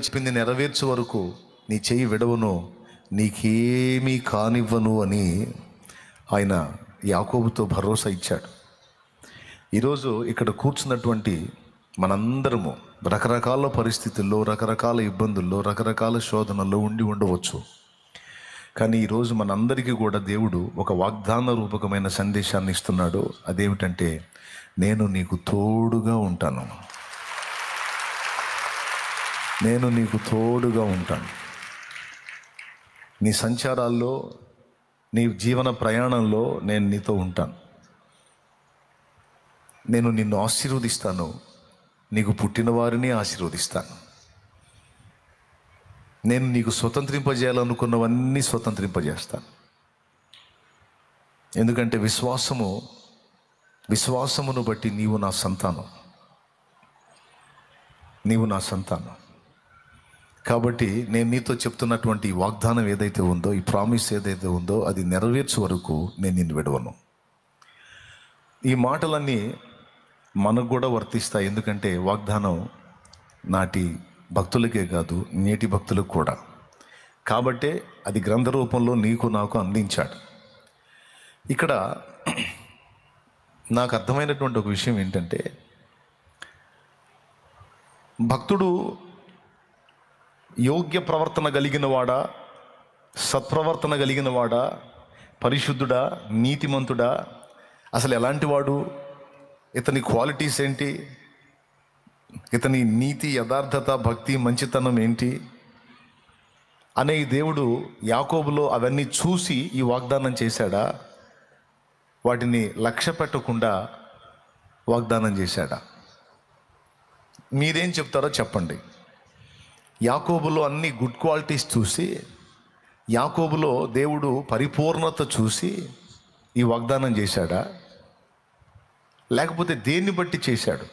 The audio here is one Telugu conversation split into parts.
చెప్పింది నెరవేర్చే వరకు నీ చెయ్యి విడవను, నీకేమీ కానివ్వను అని ఆయన యాకోబుతో భరోసా ఇచ్చాడు. ఈరోజు ఇక్కడ కూర్చున్నటువంటి మనందరము రకరకాల పరిస్థితుల్లో, రకరకాల ఇబ్బందుల్లో, రకరకాల శోధనల్లో ఉండి ఉండవచ్చు. కానీ ఈరోజు మనందరికీ కూడా దేవుడు ఒక వాగ్దాన రూపకమైన సందేశాన్ని ఇస్తున్నాడు. అదేమిటంటే, నేను నీకు తోడుగా ఉంటాను, నేను నీకు తోడుగా ఉంటాను. నీ సంచారాల్లో, నీ జీవన ప్రయాణంలో నేను నీతో ఉంటాను. నేను నిన్ను ఆశీర్వదిస్తాను, నీకు పుట్టిన వారిని ఆశీర్వదిస్తాను. నేను నీకు స్వతంత్రింపజేయాలనుకున్నవన్నీ స్వతంత్రింపజేస్తాను. ఎందుకంటే విశ్వాసమును బట్టి నీవు నా సంతానం, నీవు నా సంతానం. కాబట్టి నేను నీతో చెప్తున్నటువంటి ఈ వాగ్దానం ఏదైతే ఉందో, ఈ ప్రామిస్ ఏదైతే ఉందో, అది నెరవేర్చే వరకు నేను నిన్ను విడవను. ఈ మాటలన్నీ మనకు కూడా వర్తిస్తాయి. ఎందుకంటే వాగ్దానం నాటి భక్తులకే కాదు, నేటి భక్తులకు కూడా. కాబట్టే అది గ్రంథ రూపంలో నీకు నాకు అందించాడు. ఇక్కడ నాకు అర్థమైనటువంటి ఒక విషయం ఏంటంటే, భక్తుడు యోగ్య ప్రవర్తన కలిగిన వాడా, సత్ప్రవర్తన కలిగిన వాడా, పరిశుద్ధుడా, నీతిమంతుడా, అసలు ఎలాంటి వాడు, ఇతని క్వాలిటీస్ ఏంటి, ఇతని నీతి, యథార్థత, భక్తి, మంచితనం ఏంటి అనే ఈ దేవుడు యాకోబులో అవన్నీ చూసి ఈ వాగ్దానం చేశాడా, వాటిని లక్ష్య పెట్టకుండా వాగ్దానం చేశాడా? మీరేం చెప్తారో చెప్పండి. యాకోబులో అన్ని గుడ్ క్వాలిటీస్ చూసి, యాకోబులో దేవుడు పరిపూర్ణత చూసి ఈ వాగ్దానం చేశాడా, లేకపోతే దేన్ని బట్టి చేశాడు?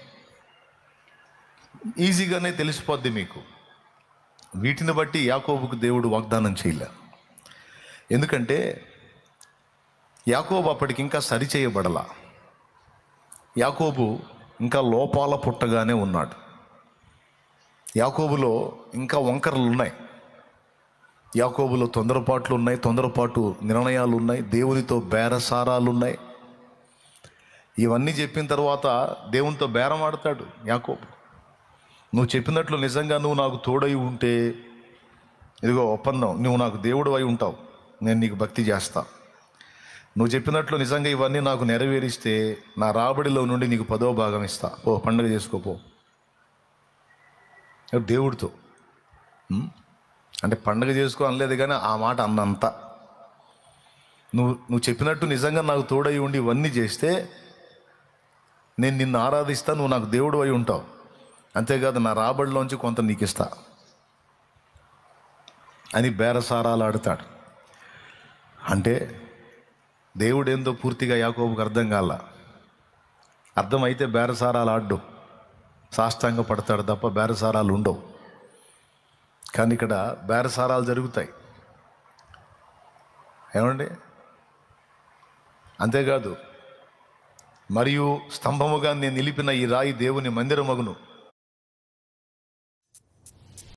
ఈజీగానే తెలిసిపోద్ది మీకు. వీటిని బట్టి యాకోబుకు దేవుడు వాగ్దానం చేయలే. ఎందుకంటే యాకోబు అప్పటికి ఇంకా సరిచేయబడలా. యాకోబు ఇంకా లోపాల పుట్టగానే ఉన్నాడు. యాకోబులో ఇంకా వంకరలు ఉన్నాయి. యాకోబులో తొందరపాట్లు ఉన్నాయి, తొందరపాటు నిర్ణయాలు ఉన్నాయి, దేవునితో బేరసారాలు ఉన్నాయి. ఇవన్నీ చెప్పిన తర్వాత దేవునితో బేరం ఆడతాడు యాకోబు. నువ్వు చెప్పినట్లు నిజంగా నువ్వు నాకు తోడై ఉంటే, ఇదిగో ఒప్పందం, నువ్వు నాకు దేవుడు అయి ఉంటావు, నేను నీకు భక్తి చేస్తా. నువ్వు చెప్పినట్లు నిజంగా ఇవన్నీ నాకు నెరవేరిస్తే నా రాబడిలో నుండి నీకు 10వ భాగం ఇస్తా, ఓ పండుగ చేసుకోపో. దేవుడితో అంటే పండుగ చేసుకో అనలేదు, కానీ ఆ మాట అన్నంత. నువ్వు చెప్పినట్టు నిజంగా నాకు తోడై ఉండి ఇవన్నీ చేస్తే నేను నిన్ను ఆరాధిస్తా, నువ్వు నాకు దేవుడు అయి ఉంటావు, అంతేకాదు నా రాబడిలోంచి కొంత నీకు ఇస్తా అని బేరసారాలు ఆడతాడు. అంటే దేవుడేందో పూర్తిగా యాకోబుకు అర్థం కాల. అర్థమైతే బేరసారాలు ఆడ్డు, సాష్టాంగ పడతాడు తప్ప బేరసారాలు ఉండవు. కానీ ఇక్కడ బేరసారాలు జరుగుతాయి. ఏమండి? అంతేకాదు, మరియు స్తంభముగా నేను నిలిపిన ఈ రాయి దేవుని మందిరమగును,